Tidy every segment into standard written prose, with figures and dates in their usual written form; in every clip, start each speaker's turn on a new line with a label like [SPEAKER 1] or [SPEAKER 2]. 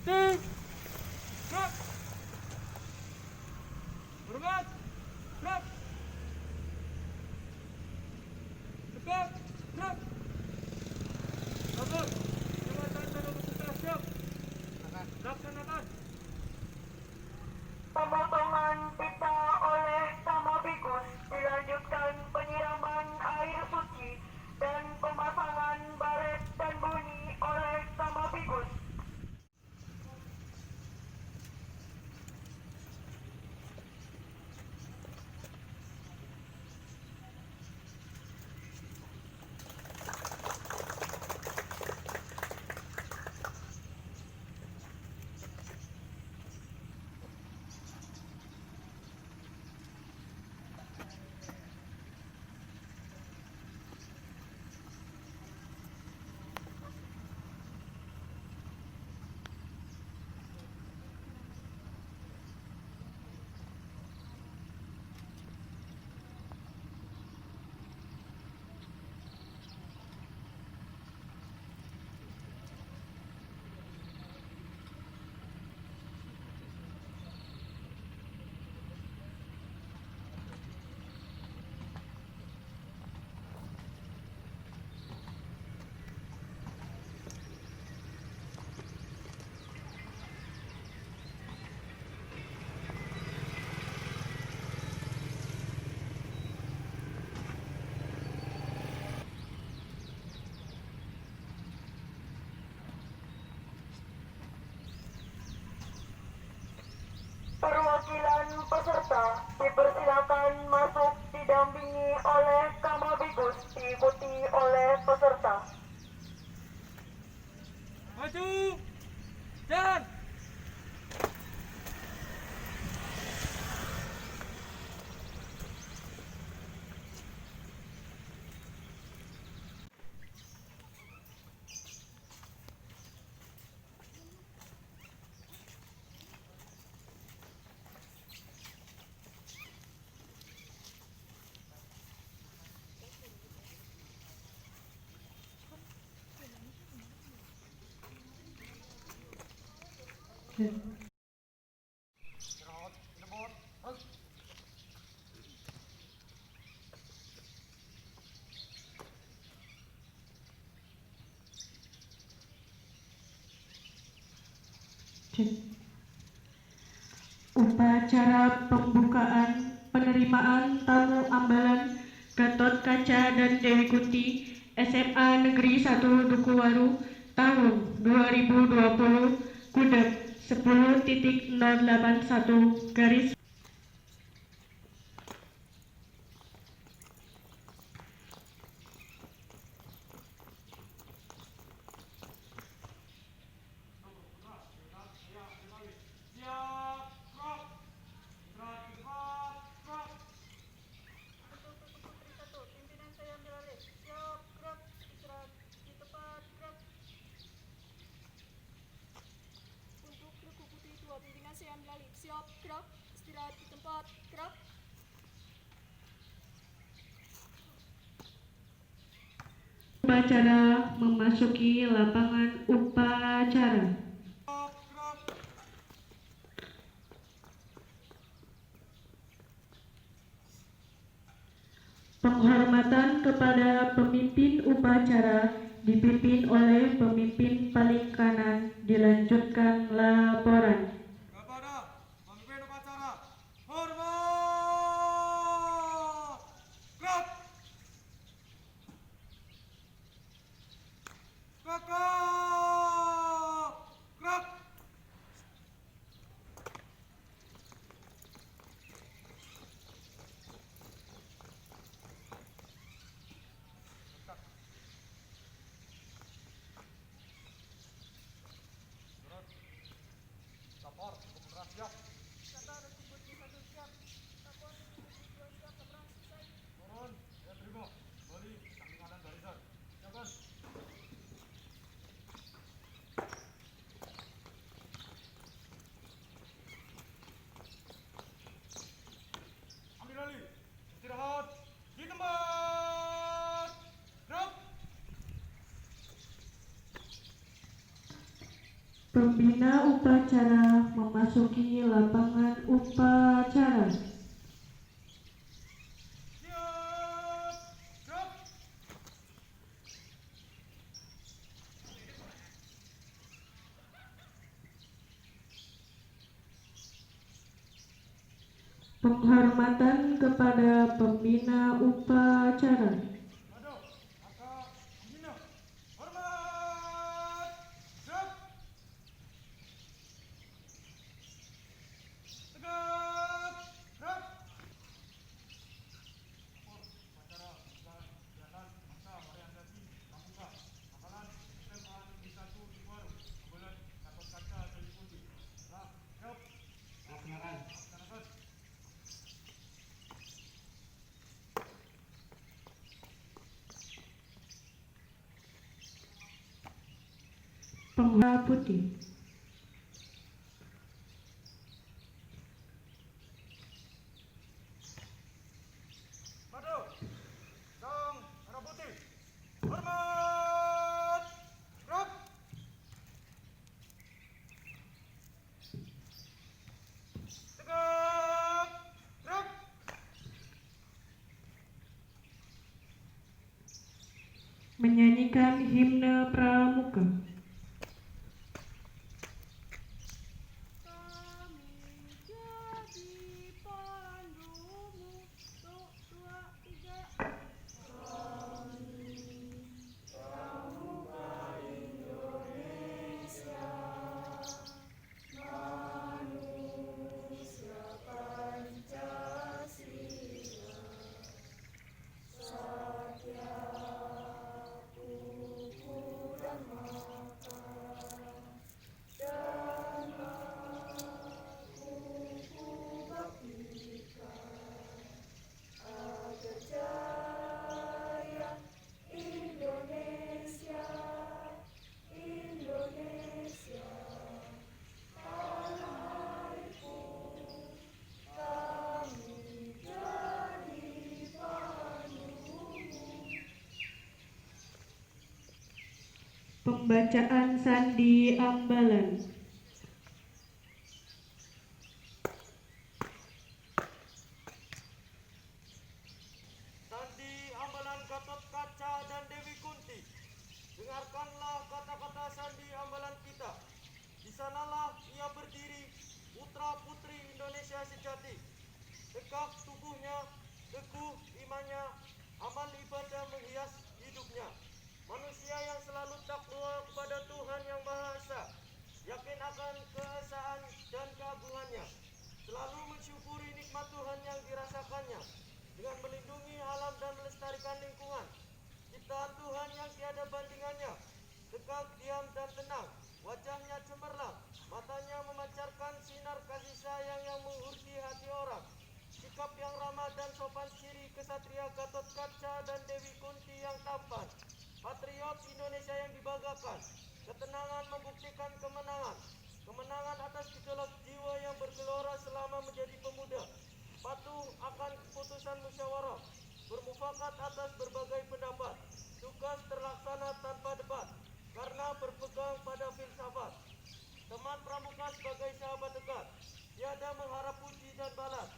[SPEAKER 1] Putih. Gerak. Hormat. Gerak. Tegak. Gerak. Bagus. Jabatan dan peserta siap. Laksanakan.
[SPEAKER 2] Pemotongan pita oleh Tamabikus dilanjutkan penyiraman air suci dan pemasangan baret dan bunyi oleh Tamabikus. Perwakilan peserta dipersilakan masuk didampingi oleh Tamabikus, diikuti oleh peserta.
[SPEAKER 1] Maju. Jalan.
[SPEAKER 3] Upacara pembukaan penerimaan tamu ambalan Gatot Kaca dan Dewi Kunti SMA Negeri 1 Dukuwaru tahun 2020 Kudep 10.081 garis
[SPEAKER 4] Siap, gerak, istirahat di tempat, gerak.
[SPEAKER 3] upacara memasuki lapangan upacara. Penghormatan kepada pemimpin upacara dipimpin oleh pemimpin paling kanan. Dilanjutkan laporan.
[SPEAKER 1] Kepada pemimpin upacara. Hormat. Gerak. Kakak. Gerak.
[SPEAKER 3] Pembina upacara memasuki lapangan upacara.
[SPEAKER 1] Siap. Gerak.
[SPEAKER 3] Penghormatan kepada pembina upacara.
[SPEAKER 1] Madu. Maka pembina. Hormat. Gerak. Tegak. Gerak. Upacara jalan masa orientasi pramuka Makalan SMA Negeri 1 di Baru Ambalan Gatot Kaca dari Kunti. Siap. Laksanakan.
[SPEAKER 3] Penghormatan putih.
[SPEAKER 1] Madu. Sang merah putih. Hormat. Gerak. Tegak. Gerak.
[SPEAKER 3] Menyanyikan himne pramuka.
[SPEAKER 4] Kami jadi pandumu. 1, 2, 3.
[SPEAKER 3] Pembacaan Sandi Ambalan.
[SPEAKER 1] Sandi Ambalan Gatot Kaca dan Dewi Kunti. Dengarkanlah kata-kata sandi ambalan kita. Di sanalah ia berdiri, putra putri Indonesia sejati. Tegak tubuhnya, teguh imannya, amal ibadah menghias hidupnya. Manusia yang selalu takwa kepada Tuhan Yang Maha Esa, yakin akan keesaan dan keagungannya, selalu mensyukuri nikmat Tuhan yang dirasakannya, dengan melindungi alam dan melestarikan lingkungan. Ciptaan Tuhan yang tiada bandingannya, tegak, diam dan tenang, wajahnya cemerlang, matanya memancarkan sinar kasih sayang yang mengurti hati orang. Sikap yang ramah dan sopan ciri kesatria Gatot Kaca dan Dewi Kunti yang tampan. Patriot Indonesia yang dibanggakan. Ketenangan membuktikan kemenangan. Kemenangan atas gejolak jiwa yang bergelora selama menjadi pemuda. Patuh akan keputusan musyawarah. Bermufakat atas berbagai pendapat. Tugas terlaksana tanpa debat. Karena berpegang pada filsafat. Teman pramuka sebagai sahabat dekat. Tiada mengharap puji dan balas.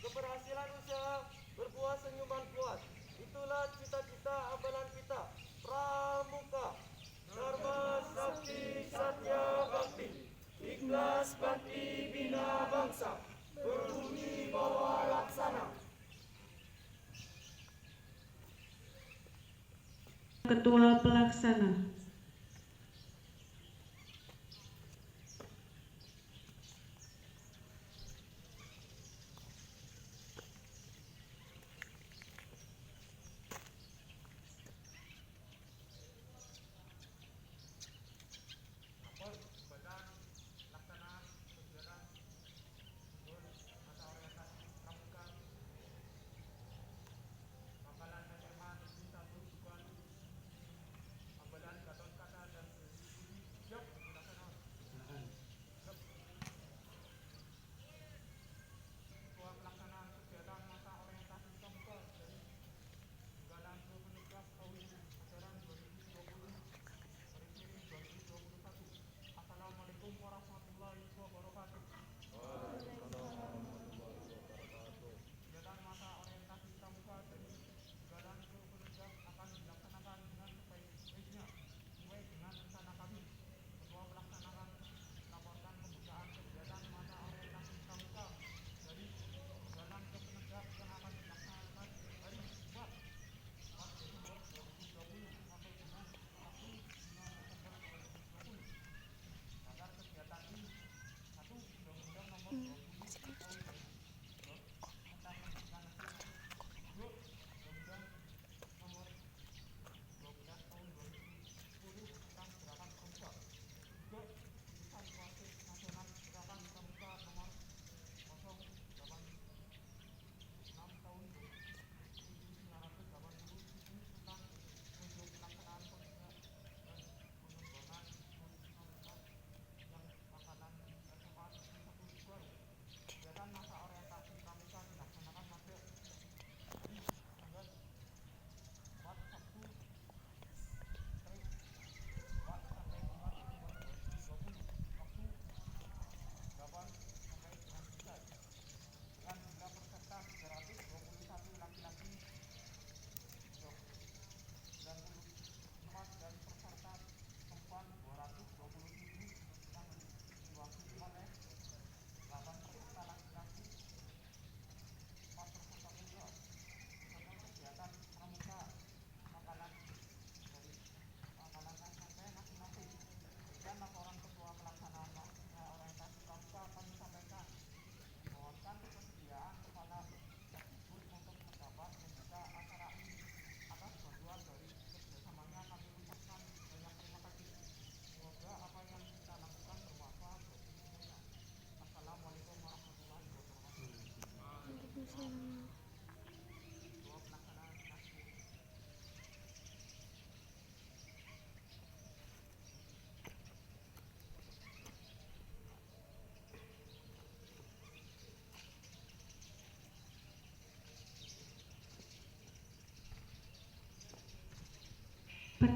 [SPEAKER 1] Keberhasilan usaha berbuah senyuman puas. Itulah cita-cita ambalan kita. Pramuka, Dharma Sakti Satya Bakti, ikhlas bakti bina bangsa, berbudi bawa laksana.
[SPEAKER 3] Ketua Pelaksana.
[SPEAKER 1] Badan Laksana Kegiatan Masa Orientasi Pramuka Ambalan SMA Negeri 1 Tuban Ambalan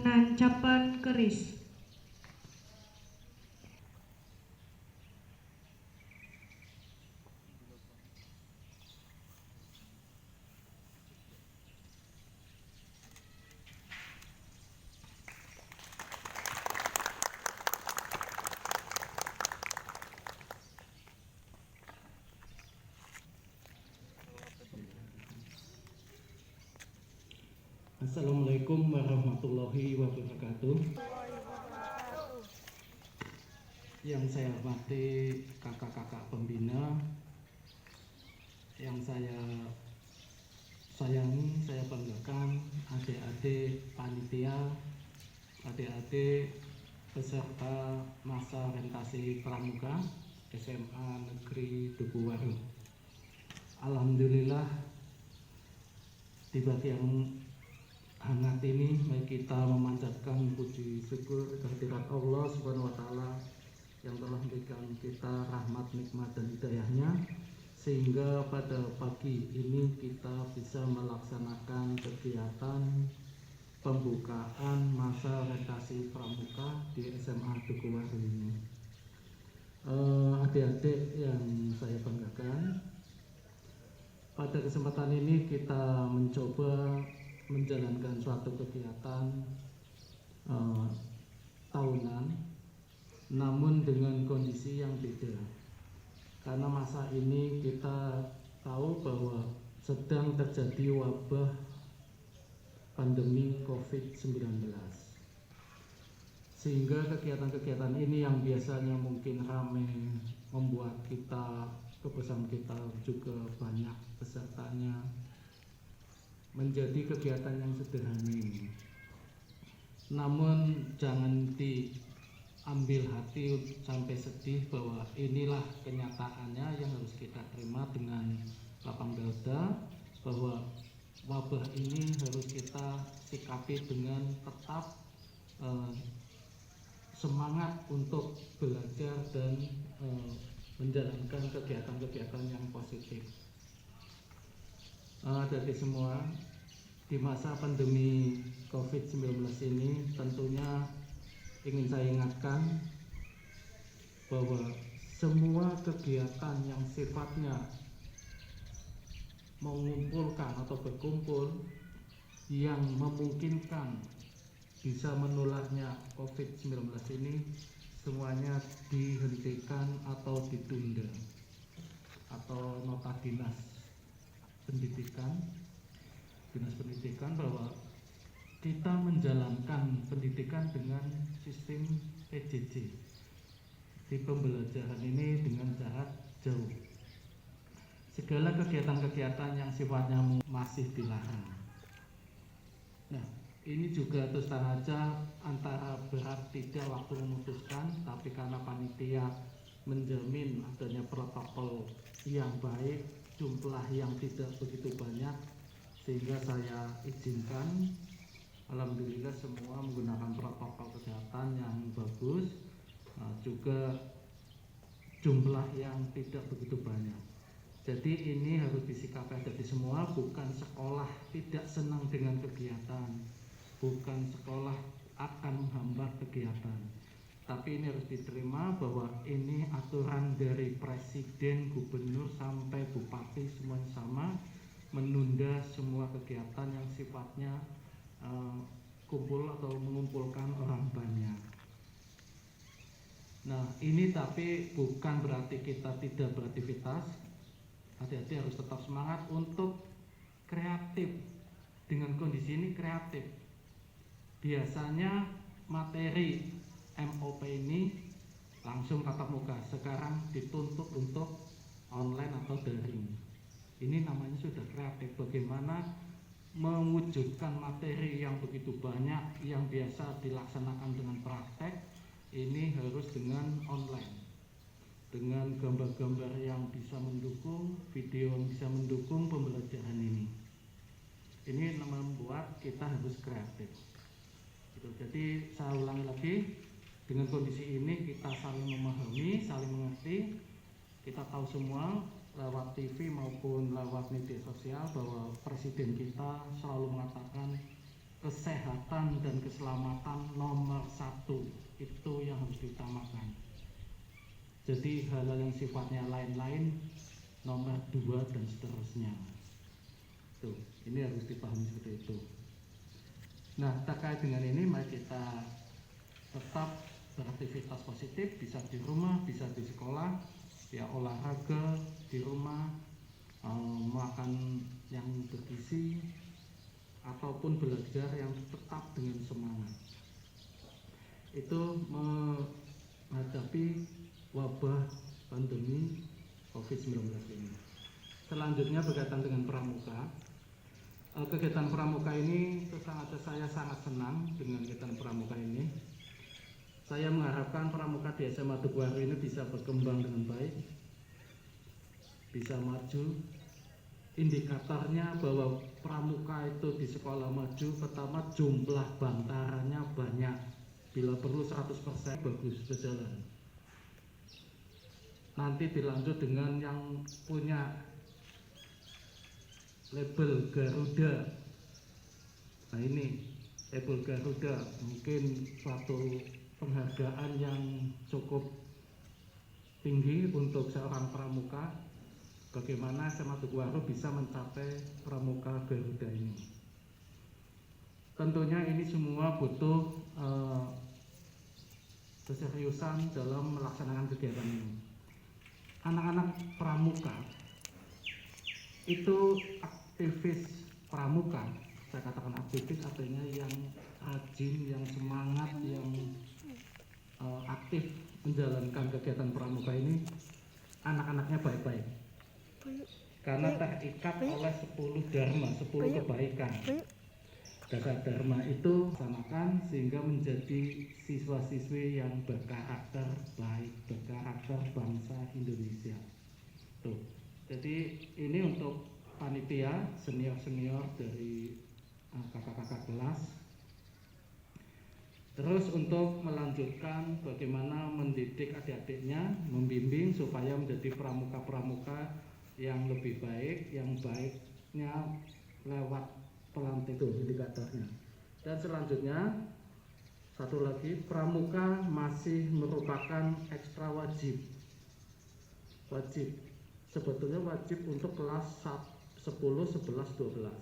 [SPEAKER 3] penancapan keris,
[SPEAKER 5] Assalamualaikum warahmatullahi wabarakatuh. Yang saya hormati kakak-kakak pembina, yang saya sayangi, saya banggakan adik-adik panitia, adik-adik peserta masa orientasi pramuka SMA Negeri Dukuhwaru. Alhamdulillah di bagi yang hangat ini mari kita memanjatkan puji syukur kehadirat Allah Subhanahu wa taala yang telah memberikan kita rahmat, nikmat dan hidayahnya sehingga pada pagi ini kita bisa melaksanakan kegiatan pembukaan masa orientasi pramuka di SMA Dukuhwaru ini. Adik-adik yang saya banggakan, pada kesempatan ini kita mencoba menjalankan suatu kegiatan tahunan, namun dengan kondisi yang beda. Karena masa ini kita tahu bahwa sedang terjadi wabah pandemi COVID-19. Sehingga kegiatan-kegiatan ini yang biasanya mungkin ramai membuat kita, kebesaran kita juga banyak pesertanya, menjadi kegiatan yang sederhana ini. Namun jangan diambil hati sampai sedih bahwa inilah kenyataannya yang harus kita terima dengan lapang dada, bahwa wabah ini harus kita sikapi dengan tetap semangat untuk belajar dan menjalankan kegiatan-kegiatan yang positif. Dari semua di masa pandemi COVID-19 ini tentunya ingin saya ingatkan bahwa semua kegiatan yang sifatnya mengumpulkan atau berkumpul yang memungkinkan bisa menularnya COVID-19 ini semuanya dihentikan atau ditunda, atau nota dinas pendidikan bahwa kita menjalankan pendidikan dengan sistem PJJ di pembelajaran ini dengan jarak jauh. Segala kegiatan-kegiatan yang sifatnya masih dilarang. Nah, ini juga terus terang saja antara berat tidak waktu memutuskan, tapi karena panitia menjamin adanya protokol yang baik, jumlah yang tidak begitu banyak, sehingga saya izinkan. Alhamdulillah semua menggunakan protokol kesehatan yang bagus, juga jumlah yang tidak begitu banyak. Jadi ini harus disikapi dari semua, bukan sekolah tidak senang dengan kegiatan, bukan sekolah akan menghambat kegiatan, tapi ini harus diterima bahwa ini aturan dari presiden, gubernur sampai bupati semuanya sama, menunda semua kegiatan yang sifatnya kumpul atau mengumpulkan orang banyak. Nah, ini tapi bukan berarti kita tidak beraktivitas. Hati-hati, harus tetap semangat untuk kreatif. Dengan kondisi ini kreatif. Biasanya materi MOP ini langsung tatap muka, sekarang dituntut untuk online atau daring. Ini namanya sudah kreatif, bagaimana mewujudkan materi yang begitu banyak yang biasa dilaksanakan dengan praktek, ini harus dengan online, dengan gambar-gambar yang bisa mendukung, video yang bisa mendukung pembelajaran ini. Ini membuat kita harus kreatif. Jadi saya ulangi lagi, dengan kondisi ini kita saling memahami, saling mengerti. Kita tahu semua lewat TV maupun lewat media sosial bahwa presiden kita selalu mengatakan kesehatan dan keselamatan nomor 1, itu yang harus diutamakan. Jadi hal-hal yang sifatnya lain-lain nomor 2 dan seterusnya. Tuh, ini harus dipahami seperti itu. Nah, terkait dengan ini mari kita tetap beraktivitas positif, bisa di rumah, bisa di sekolah, ya olahraga di rumah, makan yang bergizi, ataupun belajar yang tetap dengan semangat. Itu menghadapi wabah pandemi COVID-19 ini. Selanjutnya berkaitan dengan pramuka. Kegiatan pramuka ini saya sangat senang dengan kegiatan pramuka ini. Saya mengharapkan pramuka di SMA Tugu Harjo ini bisa berkembang dengan baik, bisa maju. Indikatornya bahwa pramuka itu di sekolah maju, pertama jumlah bantarannya banyak, bila perlu 100% bagus berjalan. Nanti dilanjut dengan yang punya label Garuda. Nah ini label Garuda mungkin suatu penghargaan yang cukup tinggi untuk seorang pramuka. Bagaimana SMA Tugu Harjo bisa mencapai pramuka Garuda ini. Tentunya ini semua butuh keseriusan dalam melaksanakan kegiatan ini. Anak-anak pramuka itu aktivis pramuka, saya katakan aktivis artinya yang rajin, yang semangat, yang aktif menjalankan kegiatan pramuka ini, anak-anaknya baik-baik karena terikat oleh 10 dharma, 10 kebaikan. Dasar dharma itu laksanakan sehingga menjadi siswa-siswi yang berkarakter baik, berkarakter bangsa Indonesia. Tuh. Jadi ini untuk panitia, senior-senior dari kakak-kakak kelas. Terus untuk melanjutkan bagaimana mendidik adik-adiknya, membimbing supaya menjadi pramuka-pramuka yang lebih baik, yang baiknya lewat pelantik itu indikatornya. Dan selanjutnya satu lagi, pramuka masih merupakan ekstra wajib. Sebetulnya wajib untuk kelas 10, 11, 12.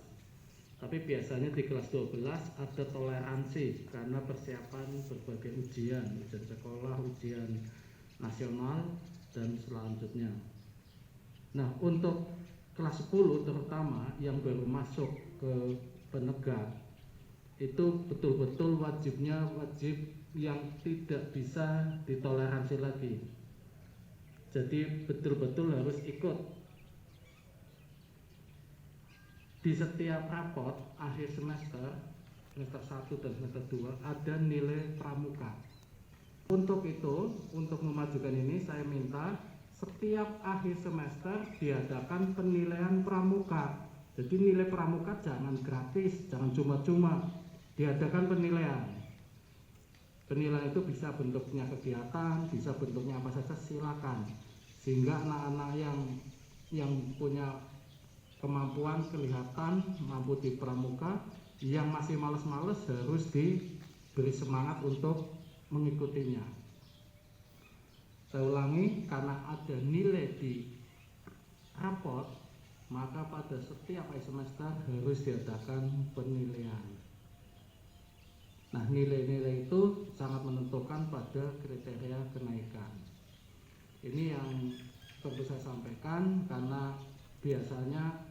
[SPEAKER 5] Tapi biasanya di kelas 12 ada toleransi karena persiapan berbagai ujian sekolah, ujian nasional dan selanjutnya. Nah, untuk kelas 10 terutama yang baru masuk ke penegak, itu betul-betul wajibnya wajib yang tidak bisa ditoleransi lagi. Jadi betul-betul harus ikut. Di setiap rapot akhir semester 1 dan semester 2 ada nilai pramuka. Untuk itu, untuk memajukan ini saya minta setiap akhir semester diadakan penilaian pramuka. Jadi nilai pramuka jangan gratis, jangan cuma-cuma, diadakan penilaian. Penilaian itu bisa bentuknya kegiatan, bisa bentuknya apa saja, silakan. Sehingga anak-anak yang punya kemampuan kelihatan mampu di pramuka, yang masih males-males harus diberi semangat untuk mengikutinya. Saya ulangi, karena ada nilai di raport, maka pada setiap semester harus diadakan penilaian. Nah, nilai-nilai itu sangat menentukan pada kriteria kenaikan. Ini yang perlu saya sampaikan karena biasanya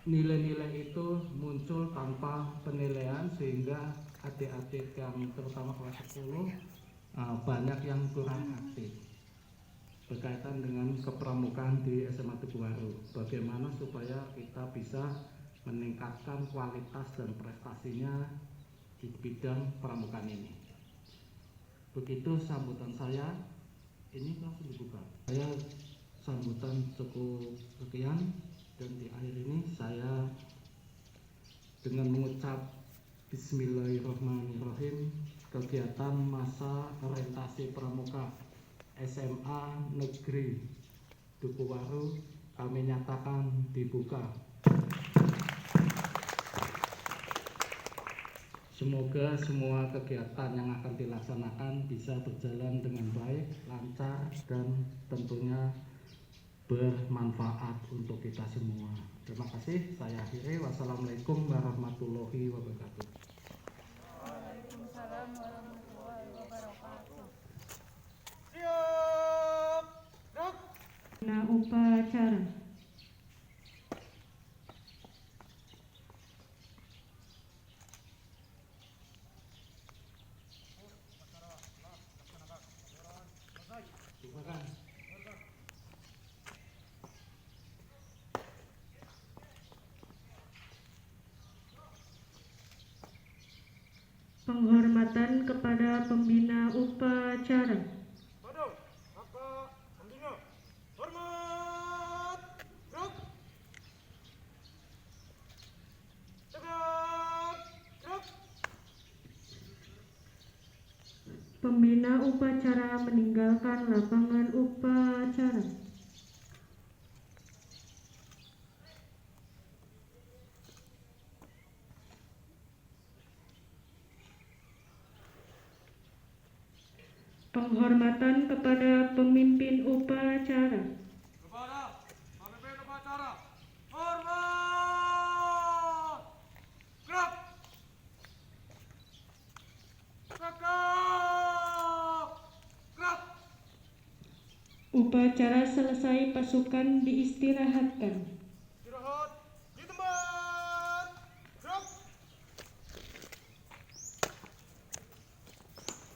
[SPEAKER 5] nilai-nilai itu muncul tanpa penilaian sehingga adik-adik yang terutama kelas 10 banyak yang kurang aktif berkaitan dengan kepramukaan di SMA Tugu Harjo. Bagaimana supaya kita bisa meningkatkan kualitas dan prestasinya di bidang pramukaan ini. Begitu sambutan saya. Ini langsung dibuka. Saya sambutan cukup sekian, dan di akhir ini saya dengan mengucap Bismillahirrahmanirrahim, kegiatan masa orientasi pramuka SMA Negeri Tugu Harjo kami nyatakan dibuka. Semoga semua kegiatan yang akan dilaksanakan bisa berjalan dengan baik, lancar, dan tentunya bermanfaat untuk kita semua. Terima kasih, saya akhiri. Wassalamualaikum warahmatullahi wabarakatuh.
[SPEAKER 6] Waalaikumsalam warahmatullahi wabarakatuh.
[SPEAKER 1] Siap. Gerak.
[SPEAKER 3] Pembina upacara.
[SPEAKER 5] Silakan.
[SPEAKER 3] Penghormatan kepada pembina upacara.
[SPEAKER 1] Pada maka pembina. Hormat. Gerak. Tegak. Gerak.
[SPEAKER 3] Pembina upacara meninggalkan lapangan upacara. Penghormatan kepada pemimpin upacara.
[SPEAKER 1] Kepada pemimpin upacara. Hormat. Gerak. Tegak. Gerak.
[SPEAKER 3] Upacara selesai, pasukan diistirahatkan.